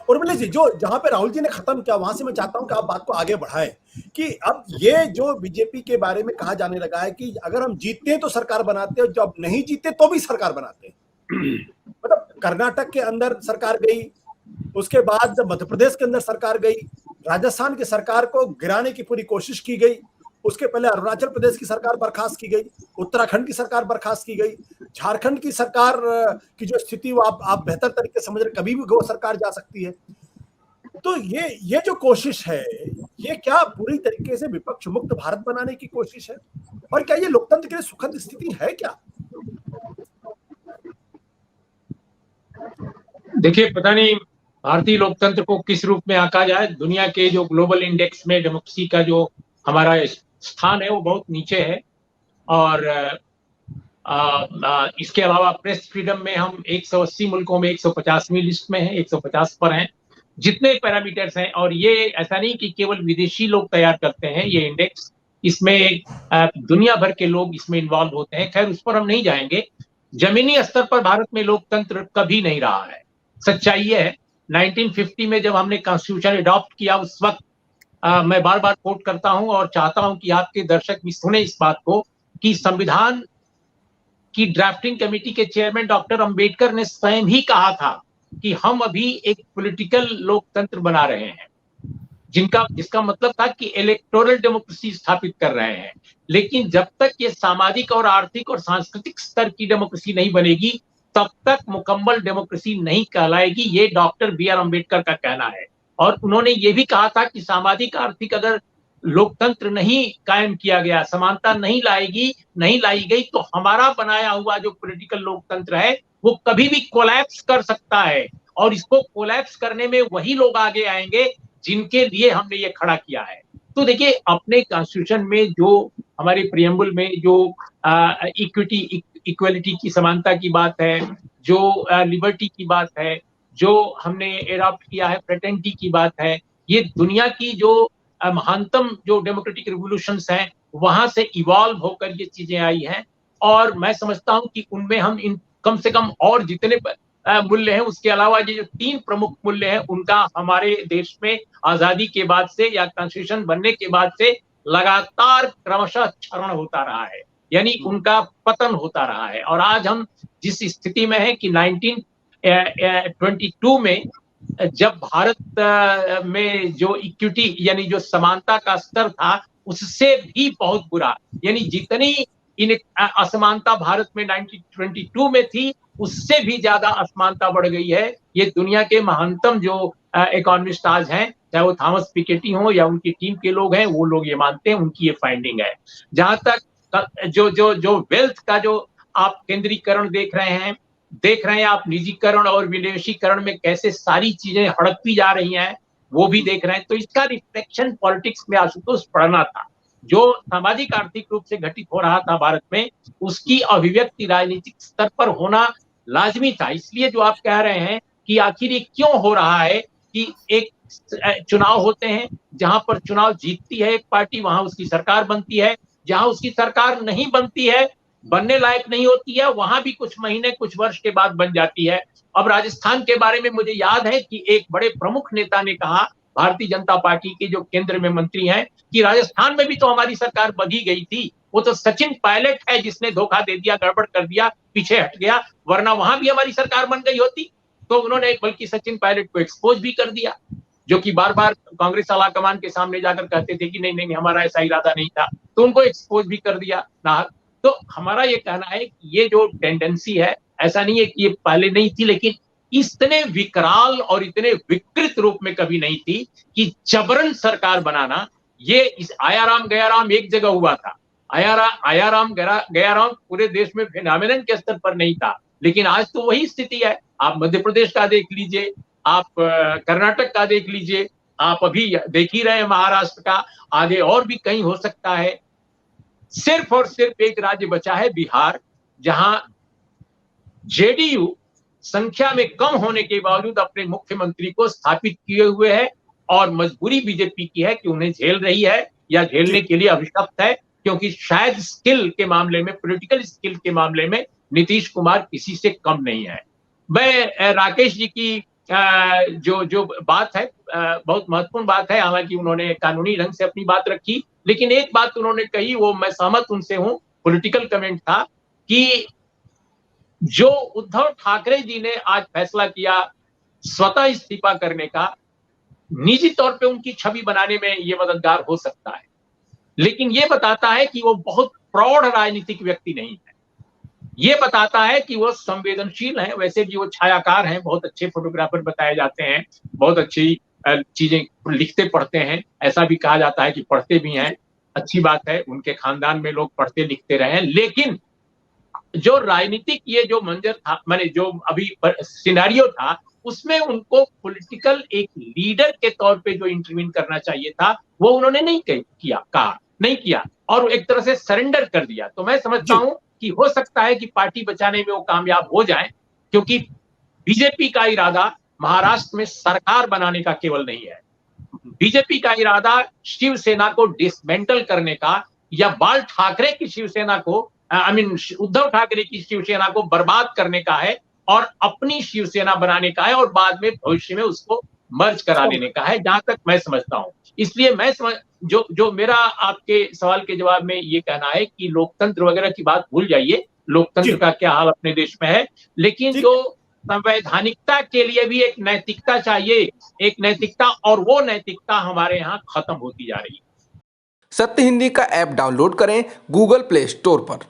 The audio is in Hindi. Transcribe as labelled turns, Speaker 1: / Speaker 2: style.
Speaker 1: और उर्मिला जी, जो जहां पे राहुल जी ने खत्म किया वहां से मैं चाहता हूं कि आप बात को आगे बढ़ाएं कि अब ये जो बीजेपी के बारे में कहा जाने लगा है कि अगर हम जीतते हैं तो सरकार बनाते हैं, जब नहीं जीते तो भी सरकार बनाते हैं। मतलब कर्नाटक के अंदर सरकार गई, उसके बाद जब मध्य प्रदेश के अंदर सरकार गई, राजस्थान की सरकार को गिराने की पूरी कोशिश की गई, उसके पहले अरुणाचल प्रदेश की सरकार बर्खास्त की गई, उत्तराखंड की सरकार बर्खास्त की गई, झारखंड की सरकार की जो स्थिति वो आप बेहतर तरीके से समझ रहे, कभी भी वो सरकार जा सकती है। तो ये जो कोशिश है, ये क्या पूरी तरीके से विपक्ष मुक्त भारत बनाने की कोशिश है, और क्या ये लोकतंत्र के लिए सुखद स्थिति है क्या?
Speaker 2: देखिए, पता नहीं भारतीय लोकतंत्र को किस रूप में आंका जाए। दुनिया के जो ग्लोबल इंडेक्स में डेमोक्रेसी का जो हमारा स्थान है वो बहुत नीचे है, और इसके अलावा प्रेस फ्रीडम में हम 180 मुल्कों में 150वीं लिस्ट में हैं, 150 पर हैं। जितने पैरामीटर्स हैं, और ये ऐसा नहीं कि केवल विदेशी लोग तैयार करते हैं ये इंडेक्स, इसमें दुनिया भर के लोग इसमें इन्वॉल्व होते हैं। खैर, उस पर हम नहीं जाएंगे। जमीनी स्तर पर भारत में लोकतंत्र कभी नहीं रहा है। सच्चाई ये है, 1950 में जब हमने कॉन्स्टिट्यूशन अडॉप्ट किया, उस वक्त मैं बार बार कोट करता हूं और चाहता हूं कि आपके दर्शक भी सुने इस बात को, कि संविधान की ड्राफ्टिंग कमेटी के चेयरमैन डॉक्टर अंबेडकर ने स्वयं ही कहा था कि हम अभी एक पॉलिटिकल लोकतंत्र बना रहे हैं, जिसका मतलब था कि इलेक्टोरल डेमोक्रेसी स्थापित कर रहे हैं। लेकिन जब तक ये सामाजिक और आर्थिक और सांस्कृतिक स्तर की डेमोक्रेसी नहीं बनेगी, तब तक मुकम्मल डेमोक्रेसी नहीं कहलाएगी। ये डॉक्टर बी आर अम्बेडकर का कहना है। और उन्होंने ये भी कहा था कि सामाजिक आर्थिक अगर लोकतंत्र नहीं कायम किया गया, समानता नहीं लाई गई, तो हमारा बनाया हुआ जो पॉलिटिकल लोकतंत्र है वो कभी भी कोलैप्स कर सकता है। और इसको कोलैप्स करने में वही लोग आगे आएंगे जिनके लिए हमने ये खड़ा किया है। तो देखिए, अपने कॉन्स्टिट्यूशन में जो हमारे प्रियम्बल में जो इक्वलिटी की समानता की बात है, जो लिबर्टी की बात है, जो हमने एडॉप्ट किया है फ्रेटर्निटी की बात है, ये दुनिया की जो महानतम जो डेमोक्रेटिक रिवोल्यूशंस हैं वहां से इवॉल्व होकर ये चीजें आई हैं। और मैं समझता हूं कि उनमें हम इन कम से कम और जितने मूल्य हैं, उसके अलावा ये जो 3 प्रमुख मूल्य हैं, उनका हमारे देश में आजादी के बाद से या कॉन्स्टिट्यूशन बनने के बाद से लगातार क्रमशः क्षरण होता रहा है, यानी उनका पतन होता रहा है। और आज हम जिस स्थिति में है कि 1922 में जब भारत में जो इक्विटी यानी जो समानता का स्तर था, उससे भी बहुत बुरा, यानी जितनी असमानता भारत में 1922 में थी, उससे भी ज्यादा असमानता बढ़ गई है। ये दुनिया के महानतम जो इकोनॉमिस्ट आज हैं, चाहे वो थॉमस पिकेटी हो या उनकी टीम के लोग हैं, वो लोग ये मानते हैं, उनकी ये फाइंडिंग है। जहां तक जो वेल्थ का जो आप केंद्रीकरण देख रहे हैं आप, निजीकरण और विदेशीकरण में कैसे सारी चीजें हड़पती जा रही हैं, वो भी देख रहे हैं। तो इसका रिफ्लेक्शन पॉलिटिक्स में आशुतोष पड़ना था। जो सामाजिक आर्थिक रूप से घटित हो रहा था भारत में, उसकी अभिव्यक्ति राजनीतिक स्तर पर होना लाजमी था। इसलिए जो आप कह रहे हैं कि आखिर ये क्यों हो रहा है कि एक चुनाव होते हैं, जहां पर चुनाव जीतती है एक पार्टी, वहां उसकी सरकार बनती है। जहां उसकी सरकार नहीं बनती है, बनने लायक नहीं होती है, वहां भी कुछ महीने कुछ वर्ष के बाद बन जाती है। अब राजस्थान के बारे में मुझे याद है कि एक बड़े प्रमुख नेता ने कहा, भारतीय जनता पार्टी के जो केंद्र में मंत्री हैं, कि राजस्थान में भी तो हमारी सरकार बनी गई थी, वो तो सचिन पायलट है जिसने धोखा दे दिया, गड़बड़ कर दिया, पीछे हट गया, वरना वहां भी हमारी सरकार बन गई होती। तो उन्होंने बल्कि सचिन पायलट को एक्सपोज भी कर दिया, जो कि बार बार कांग्रेस आलाकमान के सामने जाकर कहते थे कि नहीं नहीं हमारा ऐसा इरादा नहीं था, तो उनको एक्सपोज भी कर दिया ना। तो हमारा ये कहना है कि ये जो टेंडेंसी है, ऐसा नहीं है कि ये पहले नहीं थी, लेकिन इतने विकराल और इतने विकृत रूप में कभी नहीं थी कि जबरन सरकार बनाना। ये इस आयाराम गयाराम एक जगह हुआ था, आयाराम गयाराम पूरे देश में फिनोमिनन के स्तर पर नहीं था, लेकिन आज तो वही स्थिति है। आप मध्य प्रदेश का देख लीजिए, आप कर्नाटक का देख लीजिए, आप अभी देख ही रहे हैं महाराष्ट्र का, आगे और भी कहीं हो सकता है। सिर्फ और सिर्फ एक राज्य बचा है, बिहार, जहां जेडीयू संख्या में कम होने के बावजूद अपने मुख्यमंत्री को स्थापित किए हुए है, और मजबूरी बीजेपी की है कि उन्हें झेल रही है या झेलने के लिए अभिशप्त है, क्योंकि शायद स्किल के मामले में, पॉलिटिकल स्किल के मामले में नीतीश कुमार किसी से कम नहीं है। मैं राकेश जी की जो जो बात है बहुत महत्वपूर्ण बात है। हालांकि उन्होंने कानूनी ढंग से अपनी बात रखी, लेकिन एक बात उन्होंने कही, वो मैं सहमत उनसे हूं, पॉलिटिकल कमेंट था कि जो उद्धव ठाकरे जी ने आज फैसला किया स्वतः इस्तीफा करने का, निजी तौर पे उनकी छवि बनाने में ये मददगार हो सकता है, लेकिन ये बताता है कि वो बहुत प्रौढ़ राजनीतिक व्यक्ति नहीं है। ये बताता है कि वो संवेदनशील हैं। वैसे भी वो छायाकार हैं, बहुत अच्छे फोटोग्राफर बताए जाते हैं, बहुत अच्छी चीजें लिखते पढ़ते हैं, ऐसा भी कहा जाता है कि पढ़ते भी हैं। अच्छी बात है, उनके खानदान में लोग पढ़ते लिखते रहे हैं, लेकिन जो राजनीतिक ये जो मंजर था, माने जो अभी सिनेरियो था, उसमें उनको पॉलिटिकल एक लीडर के तौर पे जो इंटरवीन करना चाहिए था, वो उन्होंने नहीं किया और एक तरह से सरेंडर कर दिया। तो मैं समझता हूं कि हो सकता है कि पार्टी बचाने में वो कामयाब हो जाएं, क्योंकि बीजेपी का इरादा महाराष्ट्र में सरकार बनाने का केवल नहीं है। बीजेपी का इरादा शिवसेना को डिसमेंटल करने का, या बाल ठाकरे की शिवसेना को, उद्धव ठाकरे की शिवसेना को बर्बाद करने का है और अपनी शिवसेना बनाने का है, और बाद में भविष्य में उसको मर्ज करा लेने का है, जहां तक मैं समझता हूं। इसलिए मैं जो मेरा आपके सवाल के जवाब में ये कहना है कि लोकतंत्र वगैरह की बात भूल जाइए, लोकतंत्र का क्या हाल अपने देश में है, लेकिन जो संवैधानिकता के लिए भी एक नैतिकता चाहिए, एक नैतिकता, और वो नैतिकता हमारे यहाँ खत्म होती जा रही है।
Speaker 3: सत्य हिंदी का ऐप डाउनलोड करें गूगल प्ले स्टोर पर।